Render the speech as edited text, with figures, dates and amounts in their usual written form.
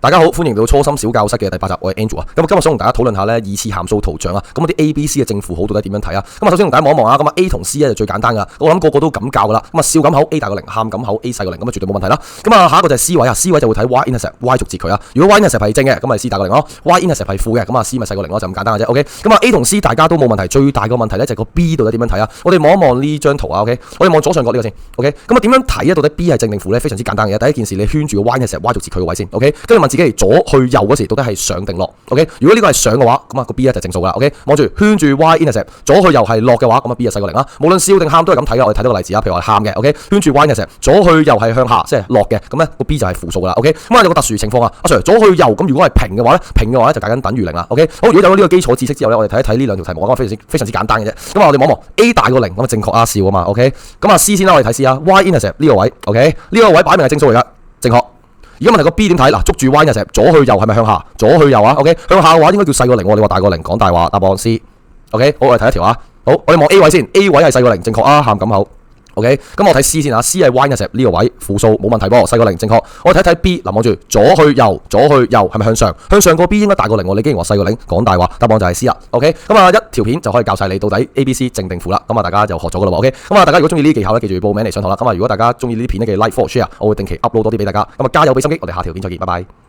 大家好，歡迎到初心小教室嘅第8集，我係 Andrew 啊。咁今日想同大家討論下咧二次函數圖像啊。咁啲 A、B、C 嘅正負號到底點樣睇啊？咁首先同大家望一望啊。咁 A 同 C 咧就最簡單噶，我諗個個都咁教噶啦。咁笑咁口 A 大過0，喊咁口 A 細過0，咁絕對冇問題啦。咁下一個就係 C 位啊 ，C 位就會睇 Y-intercept Y 軸截佢啊。如果 Y-intercept 係正嘅，咁咪 C 大過0咯；Y-intercept 係負嘅，咁C 咪細過0咯，就咁簡單嘅啫。OK，咁A 同 C 大家都冇問題，最大個問題咧就係個 B 到底點樣睇啊？我哋望一望呢張圖啊。OK， 我哋望左上角呢個先。OK， 咁點樣睇啊？到底 B 係正定負咧？非常之簡單嘅。第一件事你圈住個 Y-intercept Y 軸截佢個位先。OK， 跟住問自己左去右嗰時到底係上定落 ？OK， 如果呢個係上嘅話，咁個 B 咧就正數噶啦。OK， 望住圈住 Y-intercept 左去右係落嘅話，咁B 就細過0啦。無論笑定喊都係咁睇嘅。我哋睇到個例子啊，譬如話喊嘅 ，OK， 圈住 Y-intercept 左去右係向下，即係落嘅，咁個 B 就係負數噶啦。OK， 咁有個特殊情況啊，阿 Sir 左去右咁，如果係平嘅話咧就解緊等於0啦。OK， 好，如果有咗呢個基礎知識之後咧，我哋睇一睇呢兩條題目，我覺得非常之簡單嘅啫。咁我哋望望 A 大過0，咁正確啊，笑啊嘛。OK， 咁C 先啦，我哋睇 C 啊 ，Y-intercept 呢個位 ，OK， 呢個位擺明係正數嚟噶，正確。而家問題個 B 點睇嗱？捉住 Y-intercept左去右係咪向下？左去右啊 ，OK， 向下嘅話應該叫細過0，你話大過0講大話，答案 C。OK， 好，我哋睇一條啊。好，我哋望 A 位先 ，A 位係細過0，正確啊，喊咁口。OK， 咁我睇 C 先啊 ，C 係 Y-intercept 呢個位負數冇問題噃，細過0正確。我哋睇睇 B， 嗱望住左去右係咪向上？向上個 B 應該大過0，你竟然話細過0，講大話，答案就係 C 啦。OK， 咁一條片就可以教晒你到底 A、B、C 正定負啦。咁大家就學咗噶啦。OK， 咁大家如果中意呢啲技巧咧，記住報名嚟上堂啦。咁如果大家中意呢啲片咧，記住 like、share，我會定期 upload 多啲俾大家。咁加油俾心機，我哋下條片再見，拜拜。